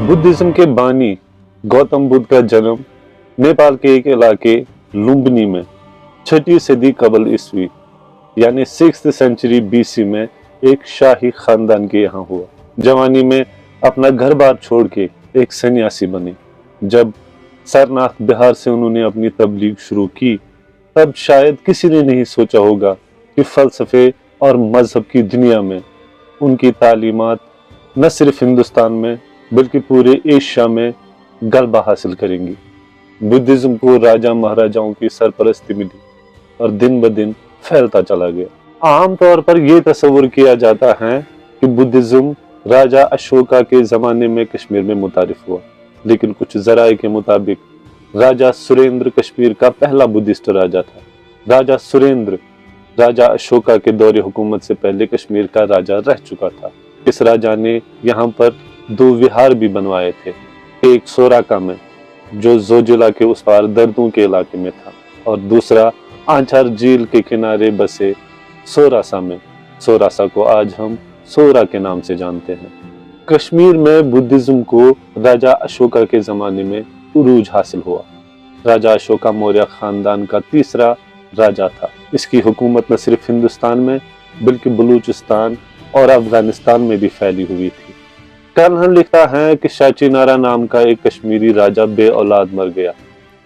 Buddhism के बानी गौतम बुद्ध का जन्म नेपाल के एक इलाके लुम्बिनी में 6वीं सदी कबल ईस्वी यानी 6th सेंचुरी BC में एक शाही खानदान के यहाँ हुआ। जवानी में अपना घर बार छोड़ के एक सन्यासी बने। जब सारनाथ बिहार से उन्होंने अपनी तबलीग शुरू की, तब शायद किसी ने नहीं सोचा होगा कि फलसफे और मजहब की दुनिया में उनकी तालीमात न सिर्फ हिंदुस्तान में बल्कि पूरे एशिया में गलबा हासिल करेंगी। बुद्धिज्म को राजा महाराजाओं की सरपरस्ती मिली और दिन ब दिन फैलता चला गया। आम तौर पर यह तस्वुर किया जाता है कि बुद्धिज्म राजा अशोका के जमाने में कश्मीर में मुतारिफ हुआ, लेकिन कुछ जराए के मुताबिक राजा सुरेंद्र कश्मीर का पहला बुद्धिस्ट राजा था। राजा सुरेंद्र राजा अशोका के दौरे हुकूमत से पहले कश्मीर का राजा रह चुका था। इस राजा ने यहाँ पर 2 विहार भी बनवाए थे, एक सोराका में जो जोजिला के उस पार दर्दों के इलाके में था, और दूसरा आंचार झील के किनारे बसे सोरासा में। सोरासा को आज हम सोरा के नाम से जानते हैं। कश्मीर में बुद्धिज्म को राजा अशोका के जमाने में उरूज हासिल हुआ। राजा अशोका मौर्य खानदान का तीसरा राजा था। इसकी हुकूमत न सिर्फ हिंदुस्तान में बल्कि बलूचिस्तान और अफगानिस्तान में भी फैली हुई थी। कलहन लिखता है कि शाचीनारा नाम का एक कश्मीरी राजा बे औलाद मर गया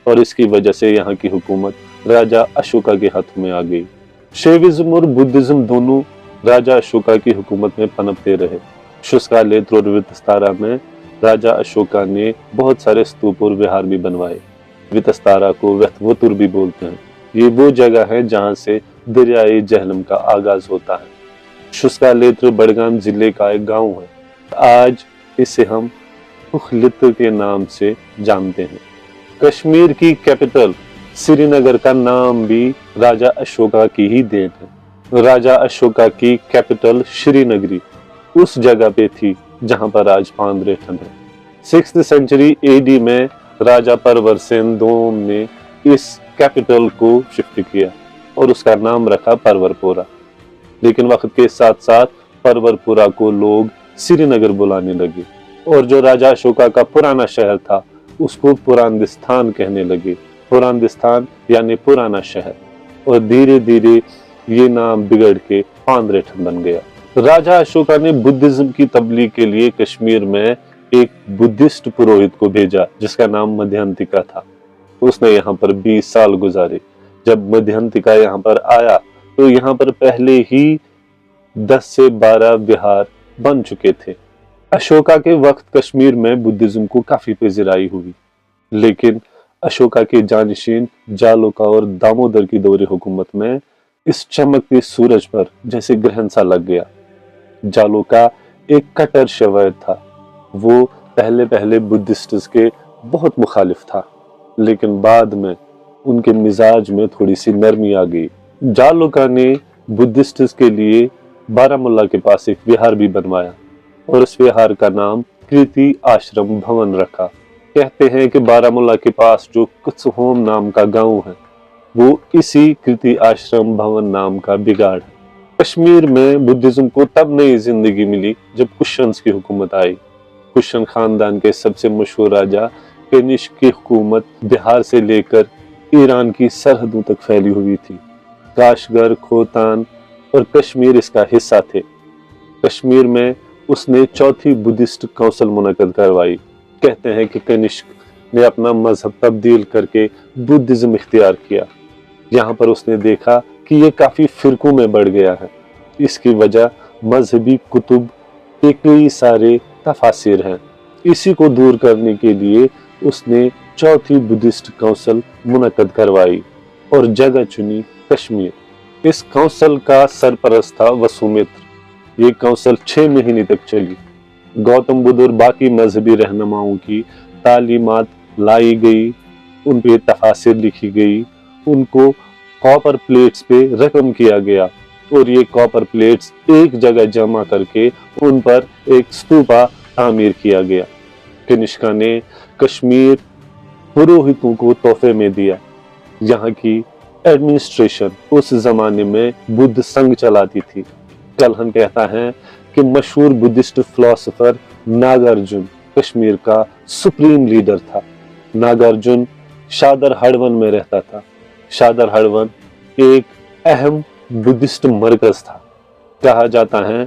और इसकी वजह से यहाँ की हुकूमत राजा अशोका के हाथों में आ गई। शैविज्म और बुद्धिज्म दोनों राजा अशोका की हुकूमत में पनपते रहे। शुष्कालेत्र और वितस्तारा में राजा अशोका ने बहुत सारे स्तूप और विहार भी बनवाए। वितस्तारा को वेथवतुर भी बोलते हैं। ये वो जगह है जहाँ से दरियाई जहलम का आगाज होता है। शुष्कालेत्र बड़गाम जिले का एक गांव है। आज इसे हम उखलित्र के नाम से जानते हैं। कश्मीर की कैपिटल श्रीनगर का नाम भी राजा अशोका की ही देन है। राजा अशोका की कैपिटल श्रीनगरी उस जगह पे थी जहां पर आज पांद्रेठन है। 6th सेंचुरी AD में राजा परवरसेन दोम ने इस कैपिटल को शिफ्ट किया और उसका नाम रखा परवरपुरा। लेकिन वक्त के साथ साथ परवरपुरा को लोग श्रीनगर बुलाने लगे और जो राजा अशोका का पुराना शहर था उसको पुरांदिस्तान कहने लगे। पुरांदिस्तान यानी पुराना शहर, और धीरे धीरे ये नाम बिगड़ के पांद्रेठन बन गया। राजा अशोका ने बुद्धिज्म की तबलीग के लिए कश्मीर में एक बुद्धिस्ट पुरोहित को भेजा जिसका नाम मध्यंतिका था। उसने यहाँ पर 20 साल गुजारे। जब मध्यंतिका यहाँ पर आया तो यहाँ पर पहले ही 10 से 12 विहार बन चुके थे। अशोका के वक्त कश्मीर में बुद्धिज्म को काफी पजीराई हुई, लेकिन अशोका के जानशीन जालोका और दामोदर की दौरे हुकूमत में इस चमकते सूरज पर जैसे ग्रहण सा लग गया। जालोका एक कट्टर शैवायत था। वो पहले बुद्धिस्ट्स के बहुत मुखालिफ था, लेकिन बाद में उनके मिजाज में थोड़ी सी नरमी आ गई। जालोका ने बुद्धिस्ट्स के लिए बारामुल्ला के पास एक विहार भी बनवाया और उस विहार का नाम कृति आश्रम भवन रखा। कहते हैं कि बारामुल्ला के पास जो कुत्सहोम नाम का गांव है वो इसी कृति आश्रम भवन नाम का बिगाड़ है। कश्मीर में बुद्धिज्म को तब नई जिंदगी मिली जब कुशन्स की हुकूमत आई। कुशन खानदान के सबसे मशहूर राजा कनिष्क की हुकूमत बिहार से लेकर ईरान की सरहदों तक फैली हुई थी। काशगर, खोतान और कश्मीर इसका हिस्सा थे। कश्मीर में उसने चौथी बुद्धिस्ट काउंसिल मुनक्कद करवाई। कहते हैं कि कनिष्क ने अपना मजहब तब्दील करके बुद्धिज्म इख्तियार किया। यहाँ पर उसने देखा कि ये काफी फिरकों में बढ़ गया है। इसकी वजह मजहबी कुतुब के कई सारे तफासिर हैं। इसी को दूर करने के लिए उसने चौथी बुद्धिस्ट काउंसिल मुनक्कद करवाई और जगह चुनी कश्मीर। इस काउंसिल का सरपरस्त था वसुमित्र। ये काउंसिल 6 महीने तक चली। गौतम बुद्ध और बाकी मजहबी रहनुमाओं की तालीमात लाई गई, उन पे तफासिर लिखी गई, उनको कॉपर प्लेट्स पे रकम किया गया और ये कॉपर प्लेट्स एक जगह जमा करके उन पर एक स्तूपा तामीर किया गया। कनिष्का ने कश्मीर पुरोहितों को तोहफे में दिया। यहाँ की एडमिनिस्ट्रेशन उस जमाने में बुद्ध संघ चलाती थी। कलहन कहता है कि मशहूर बुद्धिस्ट फिलोसोफर नागार्जुन कश्मीर का सुप्रीम लीडर था। नागार्जुन शादर हड़वन में रहता था। शादर हड़वन एक अहम बुद्धिस्ट मरकज था। कहा जाता है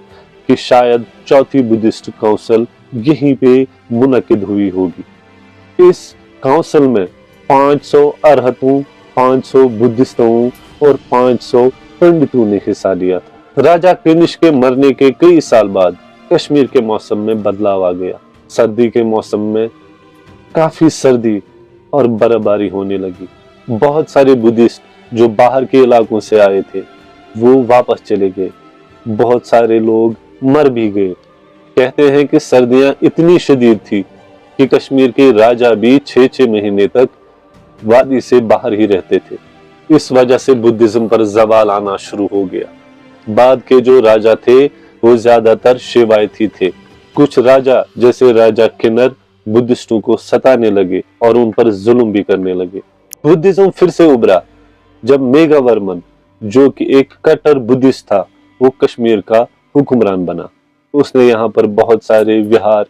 कि शायद चौथी बुद्धिस्ट काउंसिल यहीं पे मुनक्किद हुई होगी। इस काउंसिल में 500 अरहतों, 500 बुद्धिस्टों और 500 पंडितों ने हिस्सा लिया था। राजा कनिष्क के मरने के कई साल बाद कश्मीर के मौसम में बदलाव आ गया। सर्दी के मौसम में काफी सर्दी और बर्फबारी होने लगी। बहुत सारे बुद्धिस्ट जो बाहर के इलाकों से आए थे वो वापस चले गए। बहुत सारे लोग मर भी गए। कहते हैं कि सर्दियां इतनी शदीद थी कि कश्मीर के राजा भी 6-6 महीने तक वादी से बाहर ही रहते थे। इस वजह से बुद्धिज्म पर जवाल आना शुरू हो गया। बाद के जो राजा थे वो ज्यादातर शिवायती थे। कुछ राजा जैसे राजा किन्नर बुद्धिस्टों को सताने लगे और उन पर जुल्म भी करने लगे। बुद्धिज्म फिर से उभरा जब मेघवर्मन जो कि एक कट्टर बुद्धिस्ट था वो कश्मीर का हुक्मरान बना। उसने यहाँ पर बहुत सारे विहार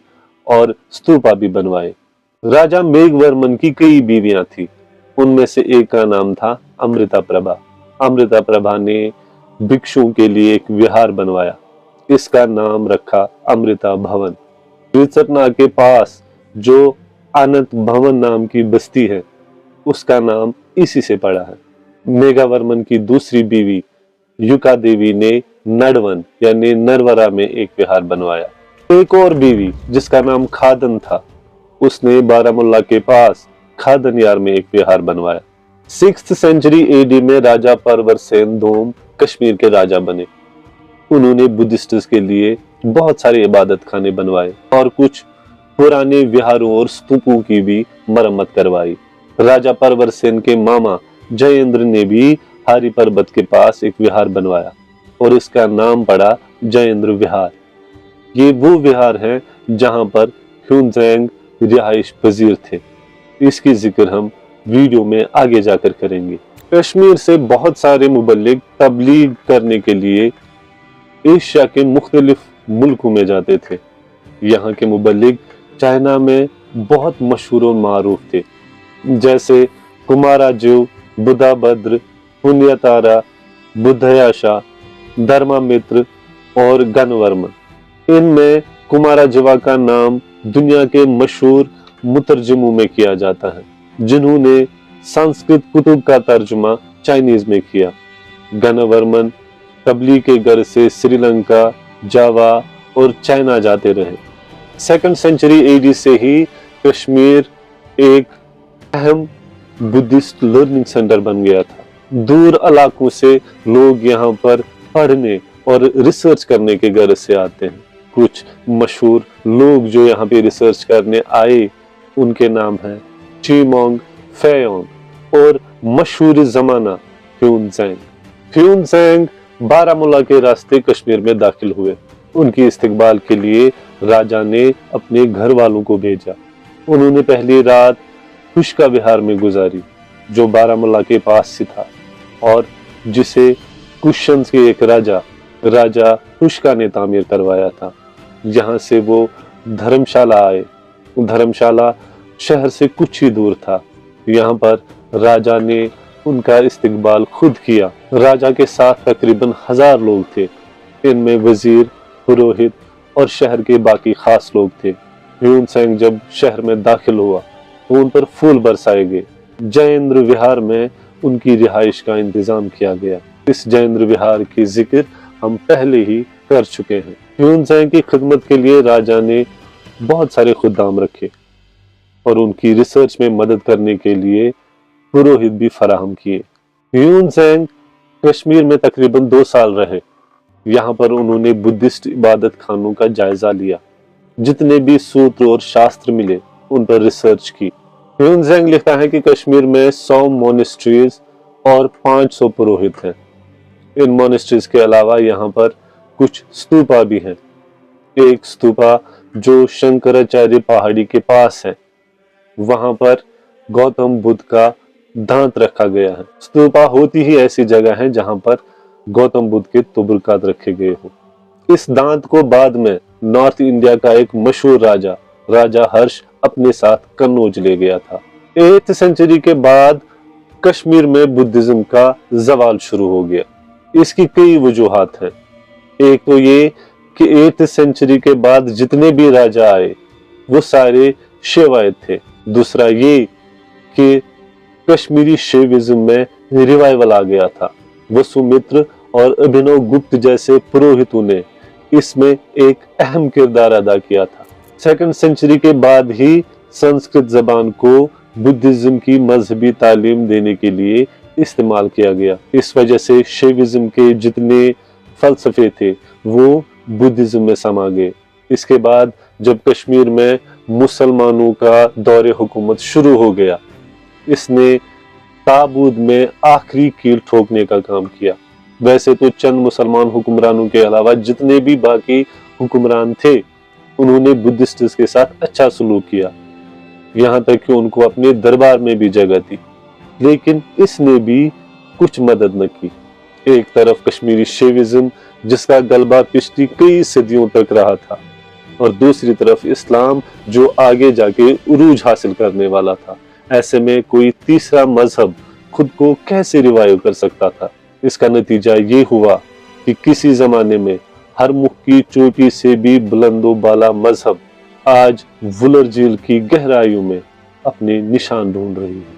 और स्तूपा भी बनवाए। राजा मेघवर्मन की कई बीवियां थी। उनमें से एक का नाम था अमृता प्रभा। अमृता प्रभा ने भिक्षुओं के लिए एक विहार बनवाया। इसका नाम रखा अमृता भवन। तिरसटना के पास जो अनंत भवन नाम की बस्ती है उसका नाम इसी से पड़ा है। मेघवर्मन की दूसरी बीवी युका देवी ने नड़वन यानी नरवरा में एक विहार बनवाया। एक और बीवी जिसका नाम खादन था उसने बारामुल्ला के पास खादन यार में एक विहार बनवाया। 6th सेंचुरी एडी में राजा परवर सेन दोम कश्मीर के राजा बने। उन्होंने बुद्धिस्ट्स के लिए बहुत सारे इबादत खाने बनवाए और कुछ पुराने विहारों और स्तूपों की भी मरम्मत करवाई। राजा परवर सेन के मामा जयेंद्र ने भी हारी पर्वत के पास एक विहार बनवाया और इसका नाम पड़ा जयेंद्र विहार। ये वो विहार है जहां पर ह्यूनजैंग रिहाइश पजीर थे। इसकी जिक्र हम वीडियो में आगे जाकर करेंगे। कश्मीर से बहुत सारे मुबल्लिग तबलीग करने के लिए एशिया के मुख्तलिफ मुल्कों में जाते थे। यहाँ के मुबल्लिग चाइना में बहुत मशहूर और मारूफ थे, जैसे कुमाराजू, बुद्धाभद्र, पुण्यतारा, बुद्धयाशा, धर्मामित्र और गणवर्मन। इनमें कुमाराजवा का नाम दुनिया के मशहूर मुतरजमों में किया जाता है जिन्होंने संस्कृत कुतुब का तर्जुमा चाइनीज में किया। गणवर्मन तबलीग के घर से श्रीलंका, जावा और चाइना जाते रहे। 2nd सेंचुरी एडी से ही कश्मीर एक अहम बुद्धिस्ट लर्निंग सेंटर बन गया था। दूर इलाकों से लोग यहाँ पर पढ़ने और रिसर्च करने के गर्ज से आते हैं। कुछ मशहूर लोग जो यहाँ पे रिसर्च करने आए उनके नाम हैं चीमोंग फेयोंग और मशहूर जमाना ह्यूनजैंग। ह्यूनजैंग बारामुल्ला के रास्ते कश्मीर में दाखिल हुए। उनकी इस्तकबाल के लिए राजा ने अपने घर वालों को भेजा। उन्होंने पहली रात खुशका विहार में गुजारी जो बारामुल्ला के पास से था और जिसे कुशन्स के एक राजा खुशका ने तामीर करवाया था। यहाँ से वो धर्मशाला आए। धर्मशाला शहर से कुछ ही दूर था। यहाँ पर राजा ने उनका इस्तकबाल खुद किया। राजा के साथ तकरीबन 1000 लोग थे। इनमें वजीर, पुरोहित और शहर के बाकी खास लोग थे। ह्यूनजैंग जब शहर में दाखिल हुआ तो उन पर फूल बरसाए गए। जयेंद्र विहार में उनकी रिहाइश का इंतजाम किया गया। इस जयेंद्र विहार की जिक्र हम पहले ही कर चुके हैं। ह्यूनजैंग की खिदमत के लिए राजा ने बहुत सारे खुदाम रखे और उनकी रिसर्च में मदद करने के लिए पुरोहित भी फराहम किए। ह्यूनजैंग कश्मीर में तकरीबन 2 साल रहे। यहाँ पर उन्होंने बुद्धिस्ट इबादत खानों का जायजा लिया। जितने भी सूत्र और शास्त्र मिले उन पर रिसर्च की। ह्यूनजैंग लिखता है कि कश्मीर में 100 मोनेस्ट्रीज और 500 पुरोहित हैं। इन मोनेस्ट्रीज के अलावा यहाँ पर कुछ स्तूपा भी हैं। एक स्तूपा जो शंकराचार्य पहाड़ी के पास है, वहां पर गौतम बुद्ध का दांत रखा गया है। स्तूपा होती ही ऐसी जगह है जहां पर गौतम बुद्ध के तुबरकात रखे गए हो। इस दांत को बाद में नॉर्थ इंडिया का एक मशहूर राजा राजा हर्ष अपने साथ कन्नौज ले गया था। 8th सेंचुरी के बाद कश्मीर में बुद्धिज्म का जवाल शुरू हो गया। इसकी कई वजूहात हैं। एक तो ये कि 8th सेंचुरी के बाद जितने भी राजा आए वो सारे शैवायत थे। दूसरा ये कि कश्मीरी शैविज्म में रिवाइवल आ गया था। वसुमित्र और अभिनव गुप्त जैसे पुरोहितों ने इसमें एक अहम किरदार अदा किया था। 2nd सेंचुरी के बाद ही संस्कृत जबान को बुद्धिज्म की मजहबी तालीम देने के लिए इस्तेमाल किया गया। इस वजह से शैविज्म के जितने फलसफे थे वो बुद्धिज्म में समा गए। इसके बाद जब कश्मीर में मुसलमानों का दौरे हुकूमत शुरू हो गया, इसने ताबूत में आखिरी कील ठोकने का काम किया। वैसे तो चंद मुसलमान हुक्मरानों के अलावा जितने भी बाकी हुक्मरान थे उन्होंने बुद्धिस्ट्स के साथ अच्छा सलूक किया, यहाँ तक कि उनको अपने दरबार में भी जगह दी, लेकिन इसने भी कुछ मदद न की। एक तरफ कश्मीरी शैविज्म जिसका गलबा पिछली कई सदियों तक रहा था, और दूसरी तरफ इस्लाम जो आगे जाके उरूज हासिल करने वाला था। ऐसे में कोई तीसरा मजहब खुद को कैसे रिवाइव कर सकता था? इसका नतीजा ये हुआ कि किसी जमाने में हर मुख की चोटी से भी बुलंदो बाला मजहब आज वुलर झील की गहराइयों में अपने निशान ढूंढ रही है।